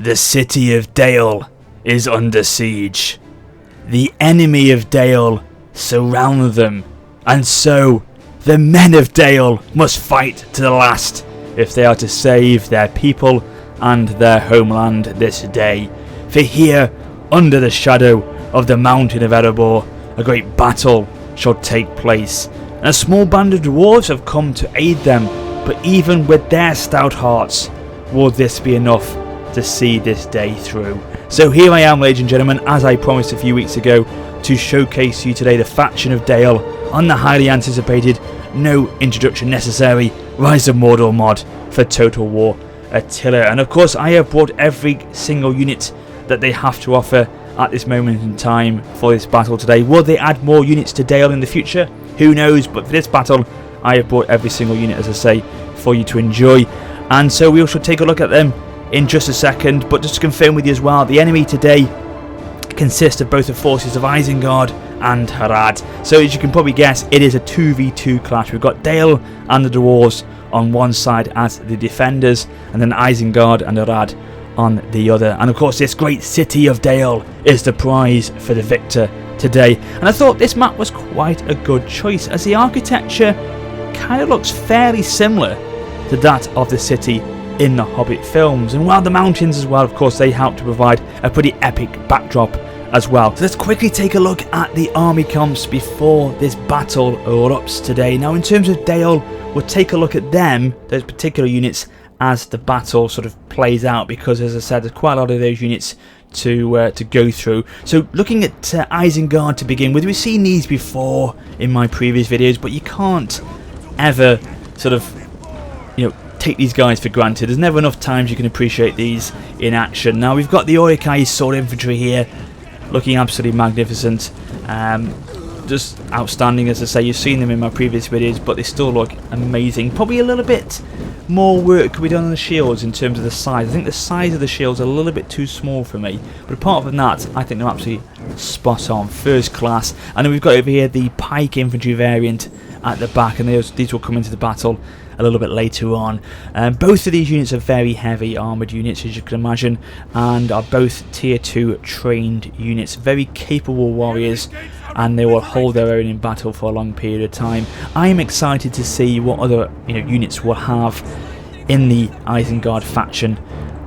The city of Dale is under siege. The enemy of Dale surround them, and so the men of Dale must fight to the last if they are to save their people and their homeland this day. For here, under the shadow of the mountain of Erebor, a great battle shall take place, and a small band of dwarves have come to aid them, but even with their stout hearts, will this be enough to see this day through? So here I am, ladies and gentlemen, as I promised a few weeks ago, to showcase you today the faction of Dale on the highly anticipated, no introduction necessary, Rise of Mordor mod for Total War Attila. And of course I have brought every single unit that they have to offer at this moment in time for this battle today. Will they add more units to Dale in the future? Who knows, but for this battle I have brought every single unit, as I say, for you to enjoy. And so we shall take a look at them in just a second, but just to confirm with you as well, the enemy today consists of both the forces of Isengard and Harad. So as you can probably guess, it is a 2v2 clash. We've got Dale and the dwarves on one side as the defenders, and then Isengard and Harad on the other. And of course this great city of Dale is the prize for the victor today. And I thought this map was quite a good choice, as the architecture kind of looks fairly similar to that of the city in the Hobbit films, and while the mountains as well, of course, they help to provide a pretty epic backdrop as well. So let's quickly take a look at the army comps before this battle erupts today. Now in terms of Dale, we'll take a look at them, those particular units, as the battle sort of plays out, because as I said, there's quite a lot of those units to go through. So looking at Isengard to begin with, we've seen these before in my previous videos, but you can't ever sort of, you know, take these guys for granted. There's never enough times you can appreciate these in action. Now we've got the Orikai sword infantry here, looking absolutely magnificent, just outstanding. As I say, you've seen them in my previous videos, but they still look amazing. Probably a little bit more work could be done on the shields in terms of the size. I think the size of the shields are a little bit too small for me, but apart from that, I think they're absolutely spot on, first class. And then we've got over here the pike infantry variant at the back, and these will come into the battle a little bit later on. Both of these units are very heavy armoured units, as you can imagine, and are both tier 2 trained units, very capable warriors, and they will hold their own in battle for a long period of time. I am excited to see what other units we'll have in the Isengard faction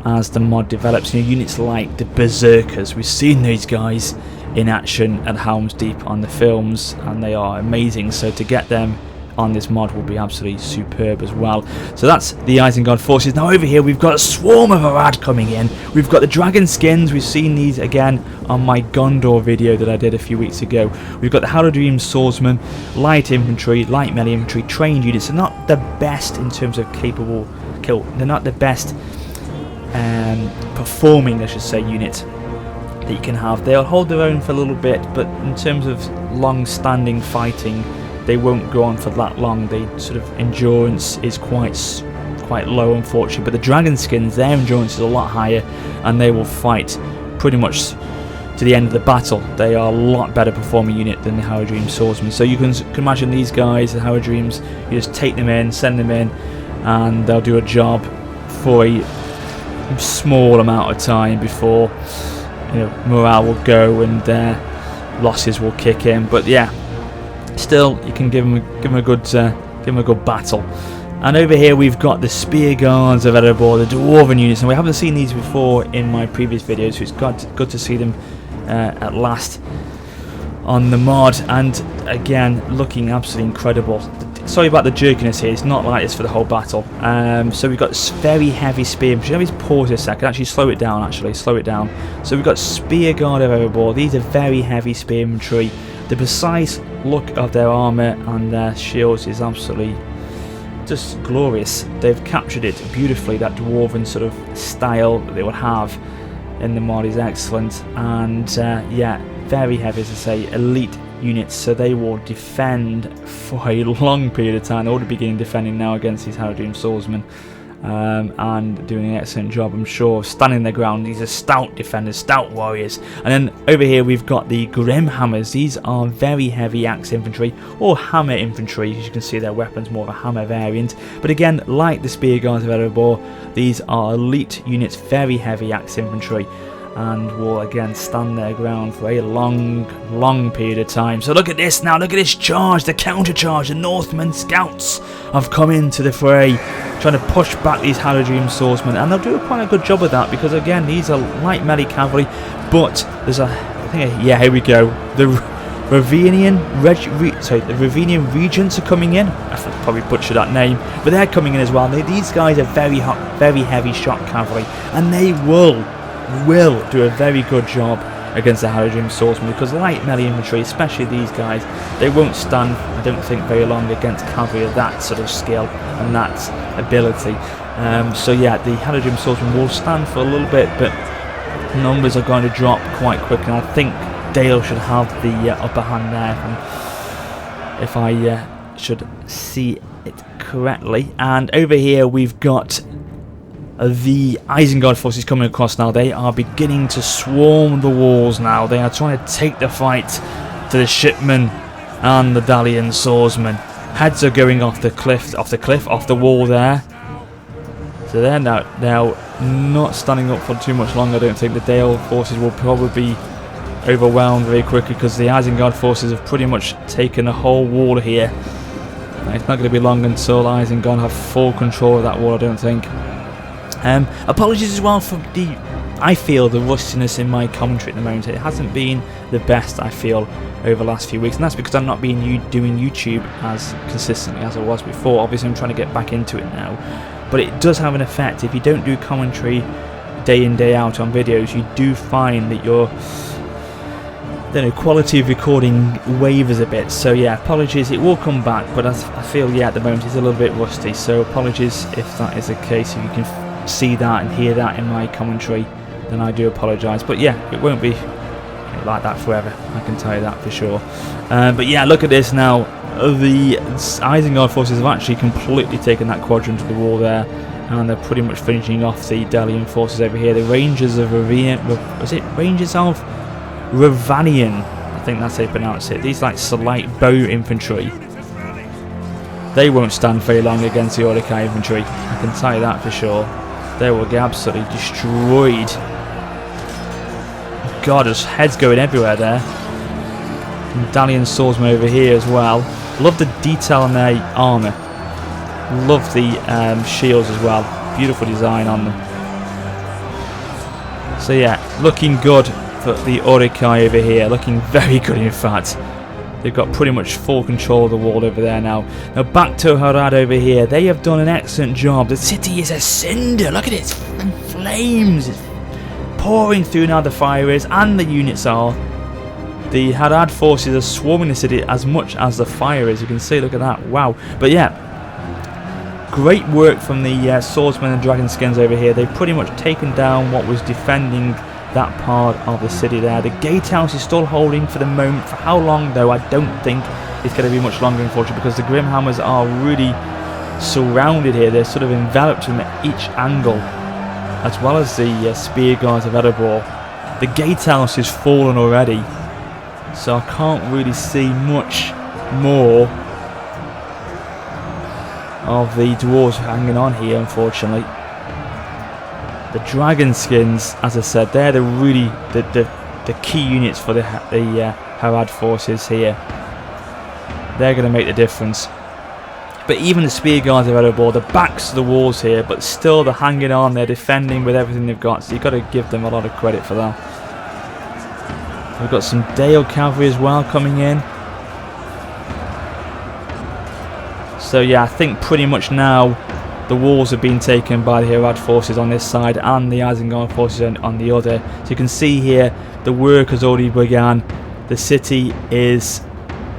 as the mod develops. Units like the Berserkers, we've seen these guys in action at Helm's Deep on the films, and they are amazing, so to get them on this mod will be absolutely superb as well. So that's the Isengard forces. Now over here we've got a swarm of Harad coming in. We've got the dragon skins. We've seen these again on my Gondor video that I did a few weeks ago. We've got the Haradrim swordsmen, light infantry, light melee infantry, trained units. They're not the best in terms of capable kill. They're not the best performing, I should say, unit that you can have. They'll hold their own for a little bit, but in terms of long-standing fighting, they won't go on for that long. They sort of endurance is quite low, unfortunately. But the dragon skins, their endurance is a lot higher, and they will fight pretty much to the end of the battle. They are a lot better performing unit than the Haradrim swordsmen. So you can imagine these guys, the Haradrims, you just take them in, send them in, and they'll do a job for a small amount of time before morale will go and their losses will kick in. But yeah, still, you can give them a good battle. And over here we've got the Spear Guards of Erebor, the Dwarven units, and we haven't seen these before in my previous videos, so it's good to see them at last on the mod. And again, looking absolutely incredible. Sorry about the jerkiness here, it's not like this for the whole battle. So we've got very heavy spear infantry. Let me pause this a second, actually slow it down. So we've got Spear Guard of Erebor. These are very heavy spear infantry. The precise look of their armour and their shields is absolutely just glorious. They've captured it beautifully. That dwarven sort of style that they would have in the mod is excellent. And yeah, very heavy, as I say, elite units, so they will defend for a long period of time. They're already beginning defending now against these Haradrim swordsmen, and doing an excellent job, I'm sure, of standing their ground. These are stout defenders, stout warriors. And then over here we've got the Grim Hammers. These are very heavy axe infantry, or hammer infantry. As you can see, their weapon's more of a hammer variant. But again, like the Spear Guards of Erebor, these are elite units, very heavy axe infantry, and will again stand their ground for a long period of time. So look at this now, look at this charge, the counter charge. The Northmen scouts have come into the fray, trying to push back these Haradrim swordsmen, and they'll do quite a good job of that, because again, these are light melee cavalry. But there's yeah, here we go. The Ravenian Regents are coming in. I probably butchered that name, but they're coming in as well. These guys are very heavy shot cavalry, and they will do a very good job against the Haradrim swordsmen, because light melee infantry, especially these guys, they won't stand, I don't think, very long against cavalry of that sort of skill and that ability. So yeah, the Haradrim swordsmen will stand for a little bit, but numbers are going to drop quite quick, and I think Dale should have the upper hand there, if I should see it correctly. And over here we've got the Isengard forces coming across now. They are beginning to swarm the walls now. They are trying to take the fight to the shipmen and the Dalian swordsmen. Heads are going off the wall there. So they're now not standing up for too much longer. I don't think the Dale forces will probably be overwhelmed very quickly, because the Isengard forces have pretty much taken the whole wall here. It's not going to be long until Isengard have full control of that wall, I don't think. Apologies as well for I feel the rustiness in my commentary at the moment. It hasn't been the best, I feel, over the last few weeks, and that's because I'm not doing YouTube as consistently as I was before. Obviously I'm trying to get back into it now, but it does have an effect. If you don't do commentary day in day out on videos, you do find that your quality of recording wavers a bit. So yeah, apologies, it will come back, but I feel, yeah, at the moment it's a little bit rusty, so apologies if that is the case. If you can see that and hear that in my commentary, then I do apologise. But yeah, it won't be like that forever, I can tell you that for sure. But yeah, look at this now. The Isengard forces have actually completely taken that quadrant of the wall there, and they're pretty much finishing off the Dalian forces over here. The Rangers of Ravanian, I think that's how you pronounce it. These like slight bow infantry, they won't stand very long against the Orcish infantry, I can tell you that for sure. They will get absolutely destroyed. God, there's heads going everywhere there. And Dalian swordsmen over here as well. Love the detail on their armour. Love the shields as well. Beautiful design on them. So yeah, looking good for the Orcish over here. Looking very good, in fact. They've got pretty much full control of the wall over there now. Now back to Harad over here. They have done an excellent job. The city is a cinder. Look at it. It's in flames. It's pouring through now, the fire is, and the units are. The Harad forces are swarming the city as much as the fire is. You can see, look at that. Wow. But yeah, great work from the swordsmen and dragon skins over here. They've pretty much taken down what was defending that part of the city there. The gatehouse is still holding for the moment. For how long though, I don't think it's going to be much longer, unfortunately, because the Grimhammers are really surrounded here. They're sort of enveloped from each angle, as well as the Spear Guards of Erebor. The gatehouse has fallen already, so I can't really see much more of the dwarves hanging on here, unfortunately. The dragon skins, as I said, they're the key units for the Harad forces here. They're going to make the difference. But even the Spear Guards of Erebor, the backs to the walls here, but still they're hanging on, they're defending with everything they've got, so you've got to give them a lot of credit for that. We've got some Dale cavalry as well coming in. So yeah, I think pretty much now the walls have been taken by the Harad forces on this side and the Isengard forces on the other. So you can see here the work has already begun. The city is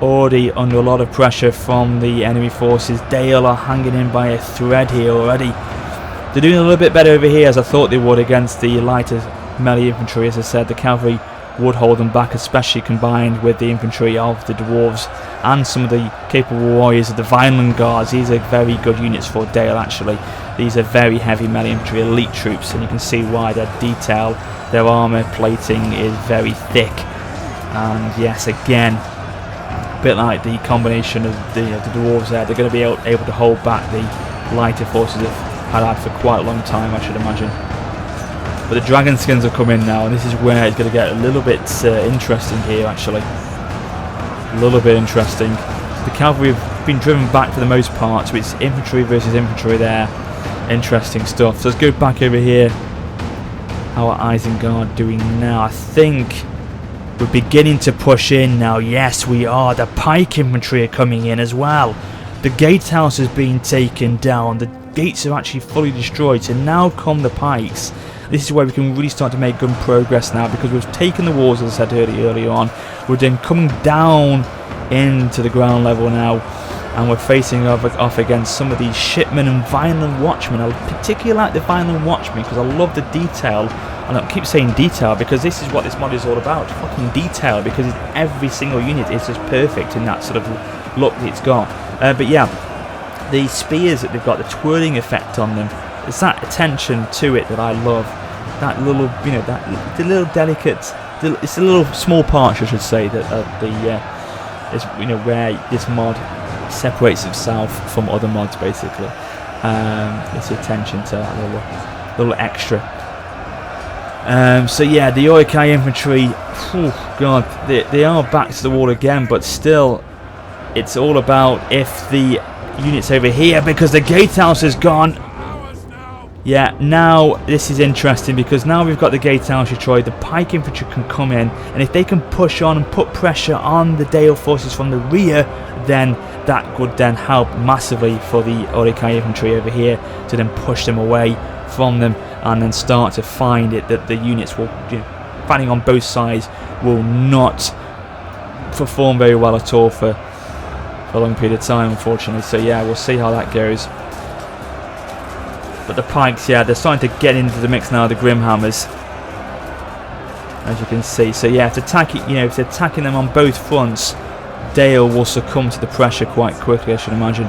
already under a lot of pressure from the enemy forces. Dale are hanging in by a thread here already. They're doing a little bit better over here, as I thought they would, against the lighter melee infantry. As I said, the cavalry would hold them back, especially combined with the infantry of the dwarves and some of the capable warriors of the Vineland Guards. These are very good units for Dale, actually. These are very heavy melee infantry, elite troops, and you can see why their detail, their armour plating is very thick. And yes, again, a bit like the combination of the dwarves there, they're going to be able to hold back the lighter forces of Harad for quite a long time, I should imagine. But the dragon skins have come in now, and this is where it's going to get a little bit interesting here, actually. A little bit interesting. The cavalry have been driven back for the most part, so it's infantry versus infantry there. Interesting stuff. So let's go back over here. How are Isengard doing now? I think we're beginning to push in now. Yes, we are. The pike infantry are coming in as well. The gatehouse has been taken down. The gates are actually fully destroyed. So now come the pikes. This is where we can really start to make good progress now, because we've taken the walls, as I said earlier on. We're then coming down into the ground level now, and we're facing off against some of these shipmen and Vineland Watchmen. I particularly like the Vineland Watchmen because I love the detail, and I keep saying detail because this is what this mod is all about, fucking detail, because every single unit is just perfect in that sort of look that it's got. But yeah, the spears that they've got, the twirling effect on them, it's that attention to it that I love. That little, you know, that the little delicate, it's a little small part, I should say, that is, you know, where this mod separates itself from other mods, basically. It's attention to that little extra. So yeah, the Orokai infantry, God, they are back to the wall again, but still, it's all about if the units over here, because the gatehouse is gone. Yeah, now this is interesting, because now we've got the gatehouse destroyed, the pike infantry can come in, and if they can push on and put pressure on the Dale forces from the rear, then that would then help massively for the Orokai infantry over here to then push them away from them, and then start to find it that the units will, you know, fighting on both sides, will not perform very well at all for a long period of time, unfortunately. So yeah, we'll see how that goes. But the pikes, yeah, they're starting to get into the mix now, the Grimhammers, as you can see. So yeah, if they're attacking them on both fronts, Dale will succumb to the pressure quite quickly, I should imagine.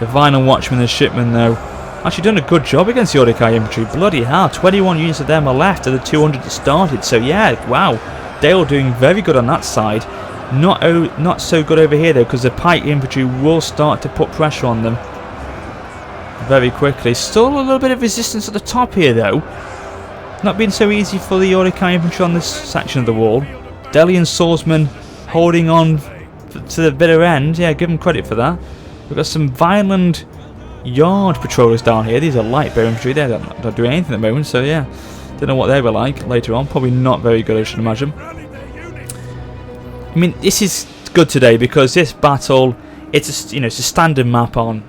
The Vineland Watchmen and Shipmen, though, actually done a good job against the Orokai infantry. Bloody hell, 21 units of them are left of the 200 that started. So yeah, wow, Dale doing very good on that side. Not so good over here though, because the pike infantry will start to put pressure on them very quickly. Still a little bit of resistance at the top here though. Not been so easy for the Orokai infantry on this section of the wall. Delian swordsmen holding on to the bitter end. Yeah, give them credit for that. We've got some Vineland Yard patrollers down here. These are light bow infantry. They're not doing anything at the moment, so yeah, don't know what they were like later on. Probably not very good, I should imagine. I mean, this is good today because this battle, it's a standard map on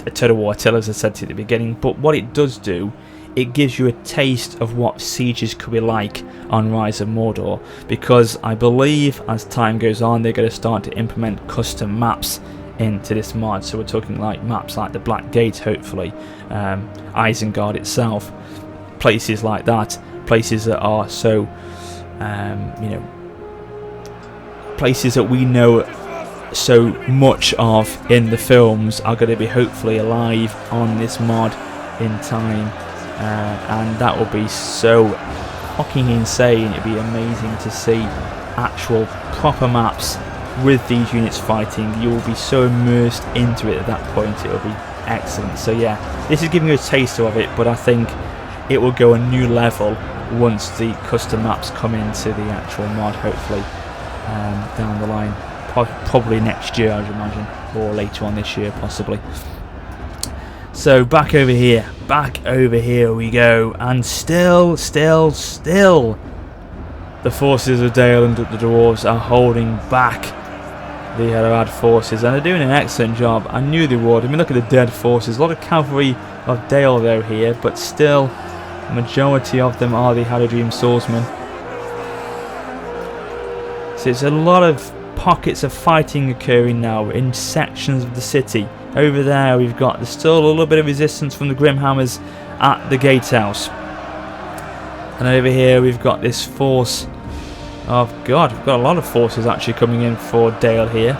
a Total War Attila, as I said to you at the beginning, but what it does do, it gives you a taste of what sieges could be like on Rise of Mordor, because I believe as time goes on they're going to start to implement custom maps into this mod. So we're talking like maps like the Black Gate, hopefully, Isengard itself, places like that, places that are so places that we know so much of in the films are going to be hopefully alive on this mod in time, and that will be so fucking insane. It'd be amazing to see actual proper maps with these units fighting. You will be so immersed into it at that point. It will be excellent. So yeah, this is giving you a taste of it, but I think it will go a new level once the custom maps come into the actual mod, hopefully down the line. Probably next year, I would imagine, or later on this year possibly. So back over here we go, and still the forces of Dale and the dwarves are holding back the Harad forces, and they're doing an excellent job. I knew they would. I mean, look at the dead forces. A lot of cavalry of Dale though here, but still the majority of them are the Haradrim swordsmen. So it's a lot of pockets of fighting occurring now in sections of the city. Over there there's still a little bit of resistance from the Grimhammers at the gatehouse, and over here we've got this force Oh God, we've got a lot of forces actually coming in for Dale here.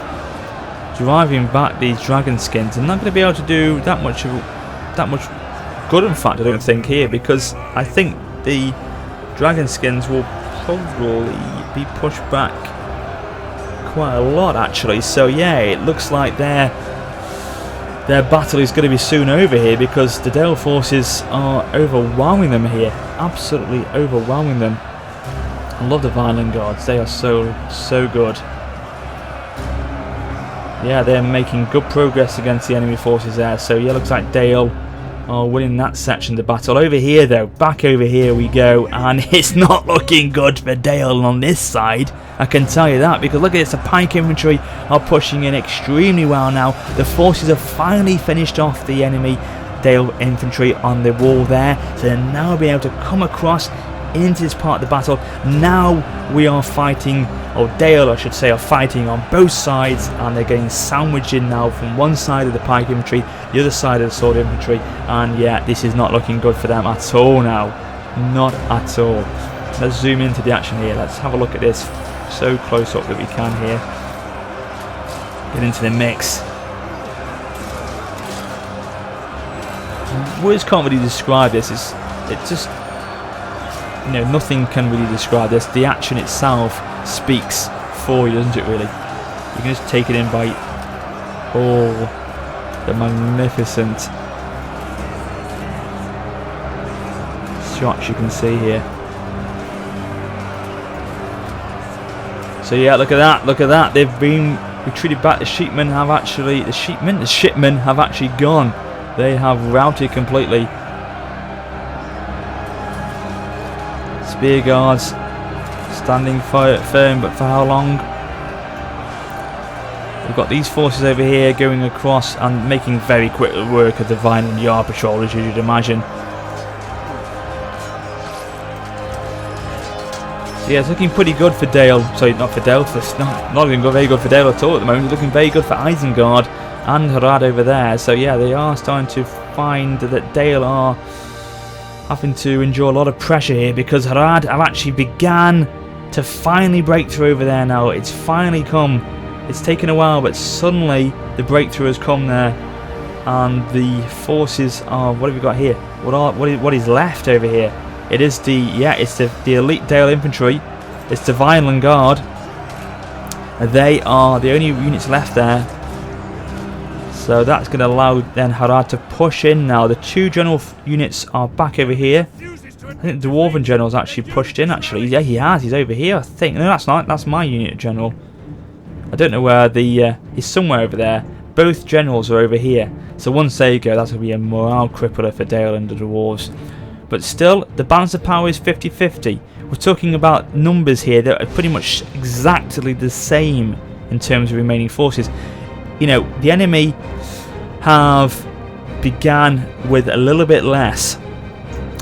Driving back these dragon skins. I'm not going to be able to do that much good, in fact, I don't think, here, because I think the dragon skins will probably be pushed back quite a lot, actually. So yeah, it looks like their battle is going to be soon over here, because the Dale forces are overwhelming them here. Absolutely overwhelming them. I love the Violent Guards. They are so good. Yeah, they're making good progress against the enemy forces there. So yeah, looks like Dale are winning that section of the battle. Over here though, back over here we go, and it's not looking good for Dale on this side, I can tell you that, because look at this, the pike infantry are pushing in extremely well now. The forces have finally finished off the enemy Dale infantry on the wall there, so they're now being able to come across into this part of the battle. Now we are fighting, or Dale I should say, are fighting on both sides, and they're getting sandwiched in now from one side of the pike infantry, the other side of the sword infantry, and yeah, this is not looking good for them at all now. Not at all. Let's zoom into the action here. Let's have a look at this so close up that we can here. Get into the mix. Words can't really describe this. It's just, you know, nothing can really describe this. The action itself speaks for you, doesn't it, really? You can just take it in by all the magnificent shots you can see here. So yeah, look at that, they've been retreated back. The shipmen have actually gone. They have routed completely. Spear guards standing firm, but for how long? We've got these forces over here going across and making very quick work of the Violent Yard Patrol, as you'd imagine. So yeah, it's looking pretty good for Dale. Sorry, not for Dale. It's not looking very good for Dale at all at the moment. It's looking very good for Isengard and Harad over there. So yeah, they are starting to find that Dale are having to endure a lot of pressure here, because Harad have actually began to finally break through over there now. It's finally come. It's taken a while, but suddenly the breakthrough has come there, and the forces are. What have we got here? What is left over here? It is it's the elite Dale infantry. It's the Violent Guard. They are the only units left there. So that's going to allow then Harad to push in now. The two general units are back over here. I think the Dwarven general's actually pushed in, actually. Yeah, he has. He's over here, I think. No, that's not. That's my unit general. I don't know where the... he's somewhere over there. Both generals are over here. So once they go, that's going to be a morale crippler for Dale and the Dwarves. But still, the balance of power is 50-50. We're talking about numbers here that are pretty much exactly the same in terms of remaining forces. You know, the enemy have began with a little bit less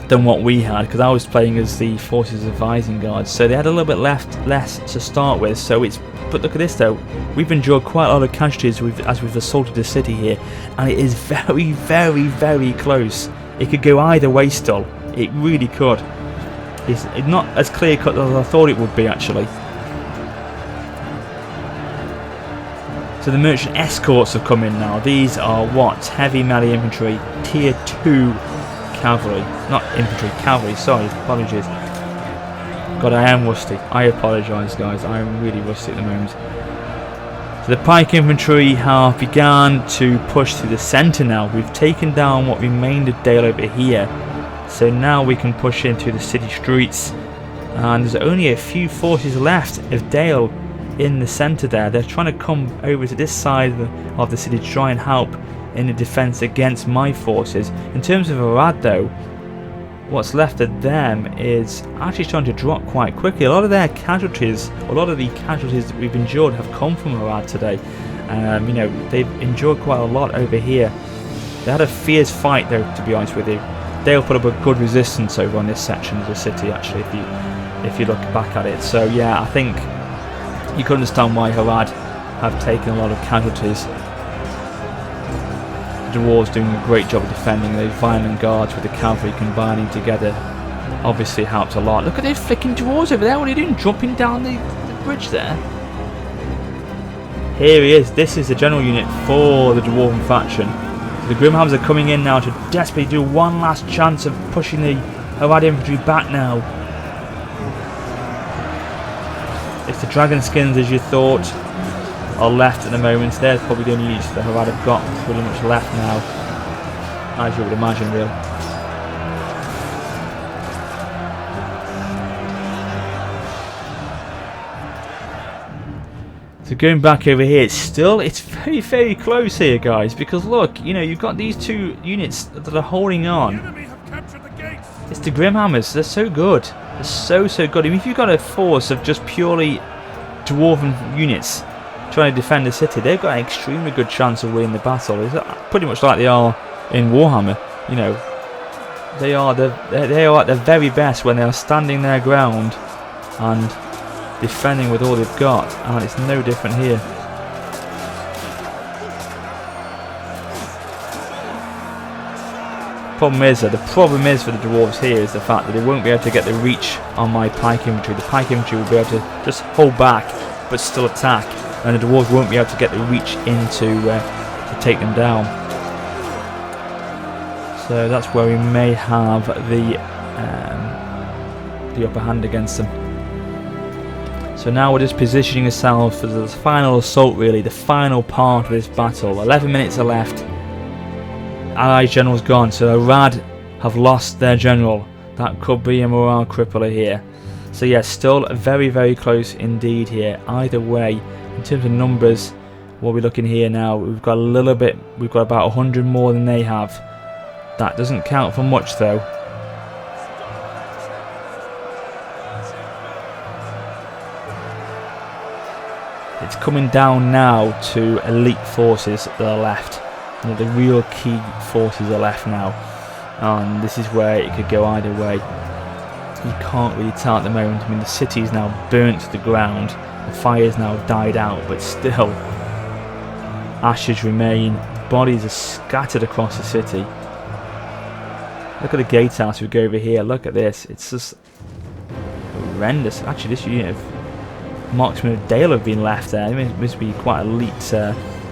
than what we had, because I was playing as the forces of Isengard, so they had a little bit less to start with. So it's, but look at this though, we've endured quite a lot of casualties as we've assaulted the city here, and it is very, very, very close. It could go either way still. It really could. It's not as clear cut as I thought it would be, actually. So the merchant escorts have come in now. These are what? Heavy melee infantry, tier 2 cavalry. Not infantry, cavalry, sorry, apologies. God, I am rusty. I apologise, guys. I am really rusty at the moment. So the pike infantry have begun to push through the centre now. We've taken down what remained of Dale over here. So now we can push into the city streets. And there's only a few forces left of Dale in the centre there. They're trying to come over to this side of the city to try and help in the defence against my forces. In terms of Harad though, what's left of them is actually starting to drop quite quickly. A lot of their casualties, a lot of the casualties that we've endured have come from Harad today. You know, they've endured quite a lot over here. They had a fierce fight though, to be honest with you. Dale put up a good resistance over on this section of the city, actually, if you look back at it. So yeah, I think you can understand why Harad have taken a lot of casualties. The Dwarves doing a great job of defending those Violent Guards with the cavalry combining together. obviously helped a lot. Look at those flicking dwarves over there. What are you doing? Jumping down the bridge there? Here he is. This is the general unit for the Dwarven faction. The Grimhammers are coming in now to desperately do one last chance of pushing the Harad infantry back now. It's the dragon skins, as you thought, are left at the moment. There's probably the only units the Harad have got pretty much left now, as you would imagine, really. So going back over here, it's very, very close here, guys, because look, you know, you've got these two units that are holding on. It's the Grimhammers. They're so good. They're so good. I mean, if you've got a force of just purely Dwarven units trying to defend the city, they've got an extremely good chance of winning the battle. It's pretty much like they are in Warhammer. You know, they are at their very best when they are standing their ground and defending with all they've got, and it's no different here. The problem is for the dwarves here is the fact that they won't be able to get the reach on my pike infantry. The pike infantry will be able to just hold back but still attack, and the dwarves won't be able to get the reach into to take them down. So that's where we may have the upper hand against them. So now we're just positioning ourselves for the final assault, really, the final part of this battle. 11 minutes are left. Allied general's gone, so Harad have lost their general. That could be a morale crippler here. So yeah, still very, very close indeed here. Either way, in terms of numbers, what we're looking here now, we've got about 100 more than they have. That doesn't count for much though. It's coming down now to elite forces that are left. You know, the real key forces are left now, and this is where it could go either way. You can't really tell at the moment. I mean, the city is now burnt to the ground, the fire's now died out, but still ashes remain, bodies are scattered across the city. Look at the gatehouse. We go over here, look at this, it's just horrendous. Actually, this unit of marksmen of Dale have been left there. I mean, it must be quite elite,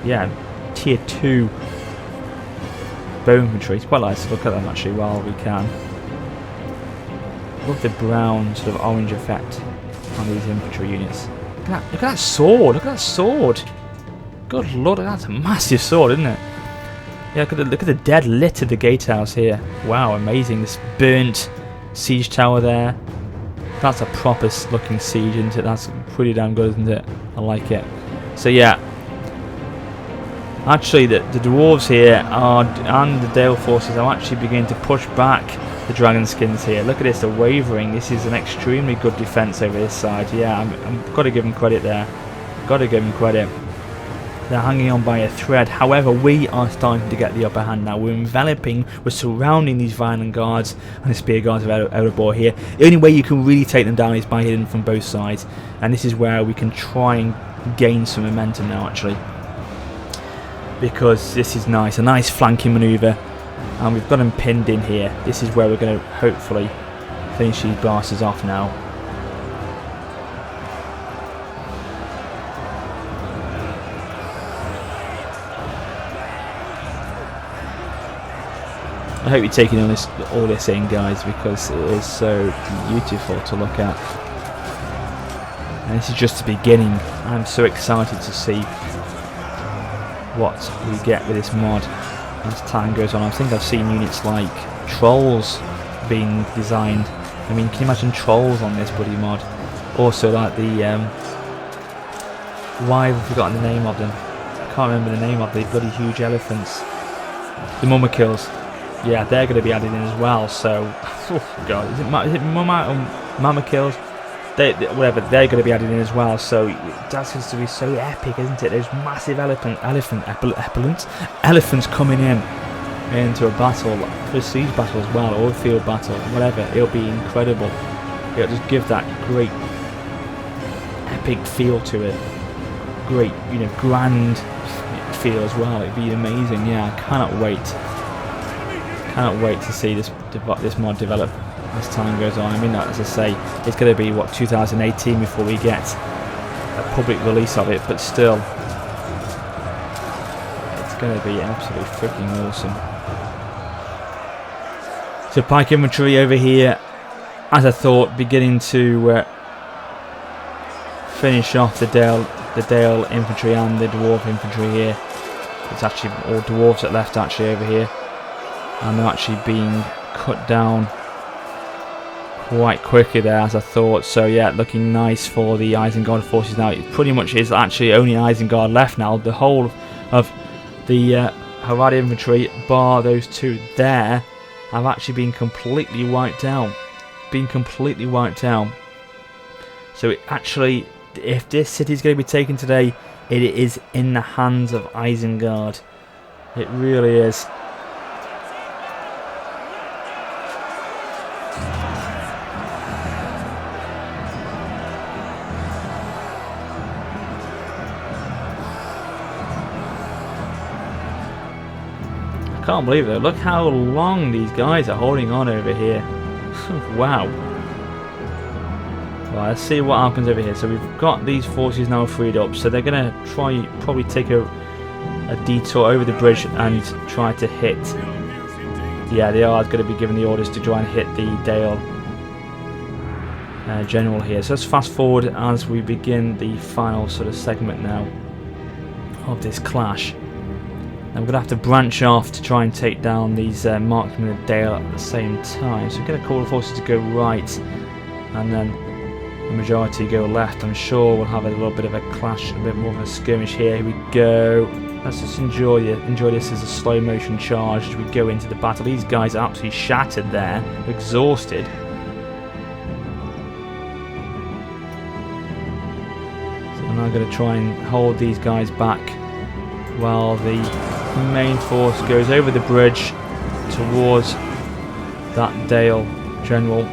yeah, tier 2 bone infantry. It's quite nice to look at them actually while we can. Love the brown sort of orange effect on these infantry units. Look at that sword! Look at that sword! Good lord, that's a massive sword, isn't it? Yeah, look at the dead litter of the gatehouse here. Wow, amazing. This burnt siege tower there. That's a proper looking siege, isn't it? That's pretty damn good, isn't it? I like it. So yeah, actually the dwarves here and the Dale forces are actually beginning to push back the dragon skins here. Look at this, they're wavering. This is an extremely good defense over this side. Yeah, I've got to give them credit there. Got to give them credit. They're hanging on by a thread. However, we are starting to get the upper hand now. We're enveloping, we're surrounding these Violent Guards and the Spear Guards of Erebor here. The only way you can really take them down is by hitting them from both sides, and this is where we can try and gain some momentum now actually, because this is nice, a nice flanking manoeuvre, and we've got them pinned in here. This is where we're going to hopefully finish these bastards off now. I hope you're taking all this in, guys, because it is so beautiful to look at. And this is just the beginning. I'm so excited to see what we get with this mod as time goes on. I think I've seen units like trolls being designed. I mean, can you imagine trolls on this bloody mod? Also, like the why have I forgotten the name of them? I can't remember the name of the bloody huge elephants. The Mummakills. Yeah, they're going to be added in as well. So, oh god, is it Mummakills? Whatever, they're going to be added in as well. So that's going to be so epic, isn't it? There's massive elephants coming into a battle, for a siege battle as well, or a field battle, whatever. It'll be incredible. It'll just give that great epic feel to it. Great, you know, grand feel as well. It'd be amazing. Yeah, I cannot wait. Cannot wait to see this mod develop. as time goes on. I mean, as I say, it's going to be, what, 2018 before we get a public release of it, but still, it's going to be absolutely freaking awesome. So pike infantry over here, as I thought, beginning to finish off the Dale infantry and the dwarf infantry here. It's actually all dwarves that left actually over here, and they're actually being cut down quite quickly there, as I thought. So yeah, looking nice for the Isengard forces now. It pretty much is actually only Isengard left now. The whole of the Harad infantry, bar those two there, have actually been completely wiped out. So it actually, if this city is going to be taken today, it is in the hands of Isengard. It really is. I can't believe it. Look how long these guys are holding on over here. Wow. Right, let's see what happens over here. So we've got these forces now freed up. So they're going to probably take a detour over the bridge and try to hit. Yeah, they are going to be given the orders to try and hit the Dale general here. So let's fast forward as we begin the final sort of segment now of this clash. Now we're going to have to branch off to try and take down these marksmen of Dale at the same time. So we're going to call the forces to go right, and then the majority go left. I'm sure we'll have a little bit of a clash, a bit more of a skirmish here. Here we go. Let's just enjoy this as a slow motion charge as we go into the battle. These guys are absolutely shattered there, exhausted. So I'm now going to try and hold these guys back while the main force goes over the bridge towards that Dale general.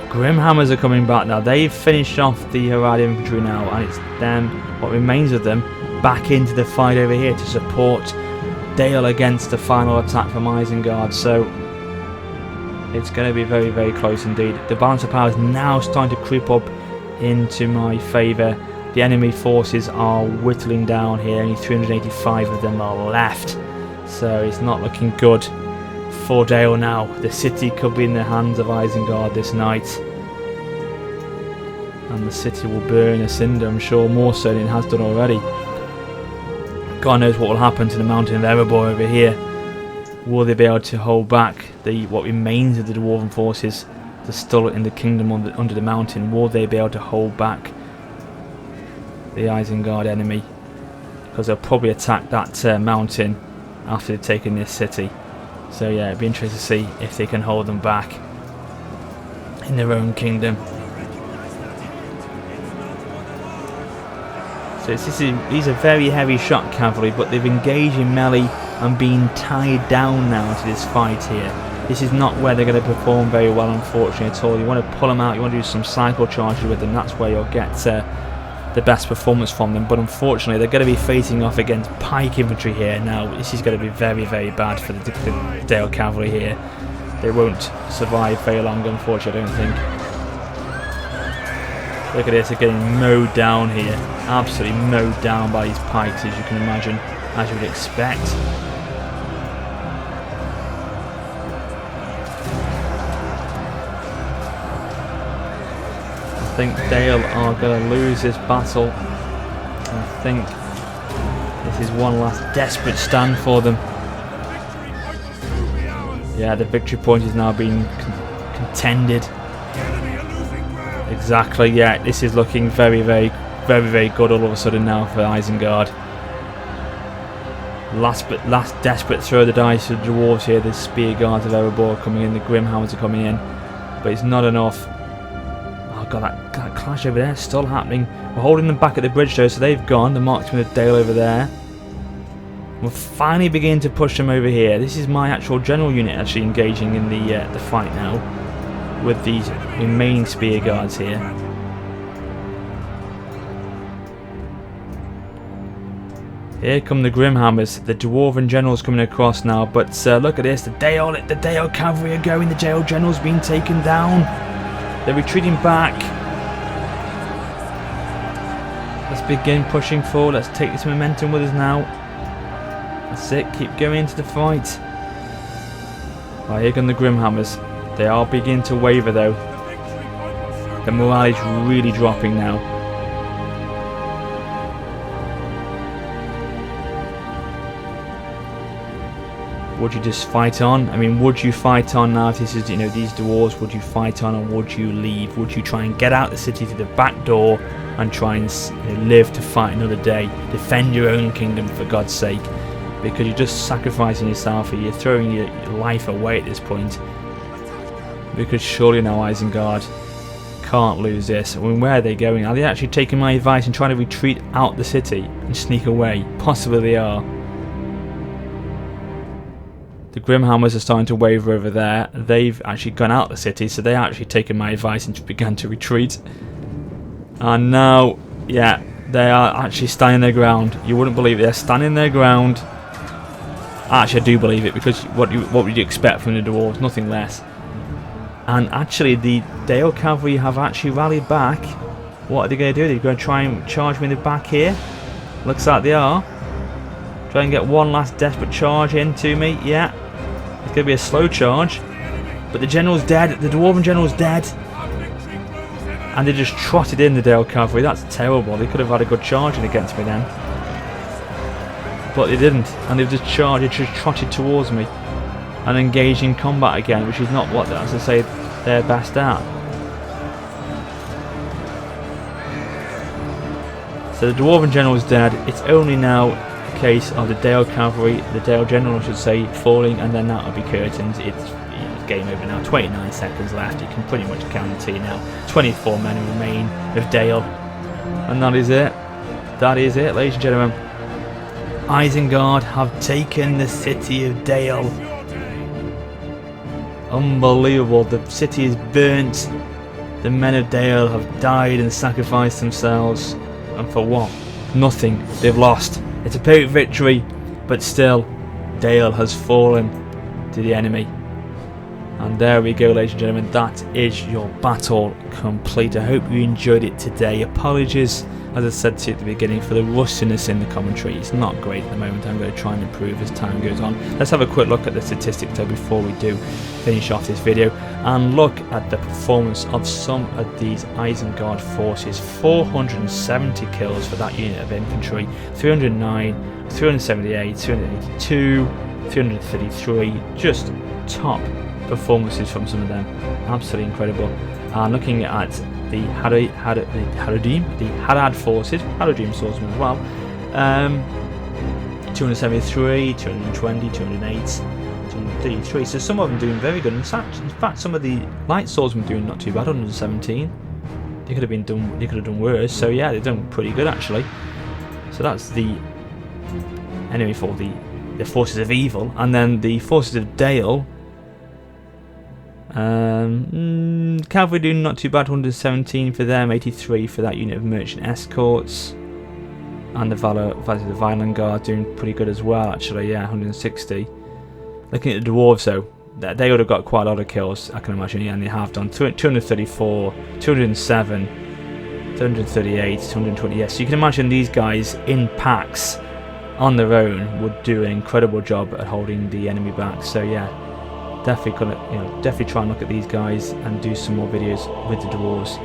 Grimhammers are coming back now. They've finished off the Harad infantry now, and it's them, what remains of them, back into the fight over here to support Dale against the final attack from Isengard. So it's going to be very, very close indeed. The balance of power is now starting to creep up into my favour. The enemy forces are whittling down here. Only 385 of them are left, so it's not looking good for Dale now. The city could be in the hands of Isengard this night, and the city will burn a cinder, I'm sure, more so than it has done already. God knows what will happen to the mountain of Erebor over here. Will they be able to hold back what remains of the dwarven forces that's still in the kingdom under the mountain? Will they be able to hold back the Isengard enemy? Because they'll probably attack that mountain after they've taken this city. So yeah, it'd be interesting to see if they can hold them back in their own kingdom. So these are very heavy shot cavalry, but they've engaged in melee and been tied down now to this fight here. This is not where they're going to perform very well, unfortunately, at all. You want to pull them out, you want to do some cycle charges with them. That's where you'll get the best performance from them. But unfortunately, they're going to be facing off against pike infantry here. Now, this is going to be very, very bad for the Dale cavalry here. They won't survive very long, unfortunately, I don't think. Look at this, they're getting mowed down here. Absolutely mowed down by these pikes, as you can imagine, as you would expect. I think Dale are going to lose this battle. I think this is one last desperate stand for them. Yeah, the victory point is now being contended. Exactly, yeah, this is looking very, very good all of a sudden now for Isengard. Last desperate throw of the dice for the dwarves here. The spear guards of Erebor are coming in, the Grimhammers are coming in, but it's not enough. Oh god, that clash over there is still happening. We're holding them back at the bridge though, so they've gone. The marksmen of Dale over there. We're finally beginning to push them over here. This is my actual general unit actually engaging in the fight now, with these remaining spear guards here. Here come the Grimhammers. The Dwarven General's coming across now. But look at this. The Dale Cavalry are going. The Dale General's been taken down. They're retreating back. Let's begin pushing forward. Let's take this momentum with us now. That's it. Keep going into the fight. Right, here come the Grimhammers. They are beginning to waver though. The morale is really dropping now. Would you just fight on? I mean, would you fight on now if this is, these dwarves? Would you fight on, or would you leave? Would you try and get out the city through the back door and try and live to fight another day? Defend your own kingdom, for God's sake. Because you're just sacrificing yourself, or you're throwing your life away at this point. Because surely now Isengard can't lose this. I mean, where are they going? Are they actually taking my advice and trying to retreat out the city and sneak away? Possibly they are. The Grimhammers are starting to waver over there. They've actually gone out the city, so they actually taken my advice and began to retreat. And now, yeah, they are actually standing their ground. You wouldn't believe it. They're standing their ground. Actually, I do believe it, because what would you expect from the dwarves? Nothing less. And actually, the Dale Cavalry have actually rallied back. What are they going to do? They're going to try and charge me in the back here. Looks like they are. Try and get one last desperate charge into me. Yeah. It's going to be a slow charge. But the general's dead. The Dwarven general's dead. And they just trotted in the Dale Cavalry. That's terrible. They could have had a good charge in against me then. But they didn't. And they've just charged. They just trotted towards me. And engaged in combat again. Which is not what, as I say, they're best at. So the Dwarven general is dead. It's only now case of the Dale Cavalry, the Dale General I should say, falling, and then that'll be curtains. It's game over now. 29 seconds left. You can pretty much guarantee now 24 men remain of Dale, and that is it. That is it, ladies and gentlemen. Isengard have taken the city of Dale. Unbelievable. The city is burnt. The men of Dale have died and sacrificed themselves, and for what? Nothing. They've lost. It's a perfect victory, but still, Dale has fallen to the enemy. And there we go, ladies and gentlemen, that is your battle complete. I hope you enjoyed it today. Apologies, as I said to you at the beginning, for the rustiness in the commentary. It's not great at the moment. I'm going to try and improve as time goes on. Let's have a quick look at the statistics though before we do finish off this video, and look at the performance of some of these Isengard forces. 470 kills for that unit of infantry, 309, 378, 382, 333, just top performances from some of them. Absolutely incredible. And looking at the Harad forces, Haradim swordsmen as well, 273, 220, 208, 233. So some of them doing very good. In fact, some of the light swordsmen doing not too bad. 117. They could have done worse. So yeah, they've done pretty good actually. So that's the enemy for the forces of evil, and then the forces of Dale. Cavalry doing not too bad, 117 for them, 83 for that unit of merchant escorts, and the Violent Guard doing pretty good as well actually, yeah, 160. Looking at the dwarves though, they would have got quite a lot of kills, I can imagine, yeah, and they have done. 234, 207, 238, 220, yes, so you can imagine these guys in packs on their own would do an incredible job at holding the enemy back, so yeah. Definitely try and look at these guys and do some more videos with the dwarves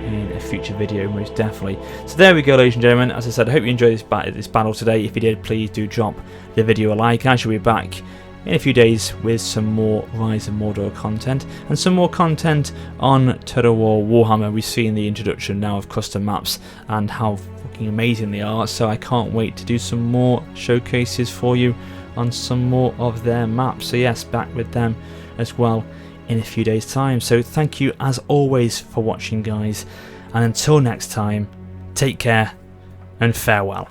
in a future video, most definitely. So there we go, ladies and gentlemen. As I said, I hope you enjoyed this battle today. If you did, please do drop the video a like. I shall be back in a few days with some more Rise of Mordor content and some more content on Total War Warhammer. We've seen the introduction now of custom maps and how fucking amazing they are, so I can't wait to do some more showcases for you on some more of their maps. So yes, back with them as well in a few days time. So thank you as always for watching, guys, and until next time, take care and farewell.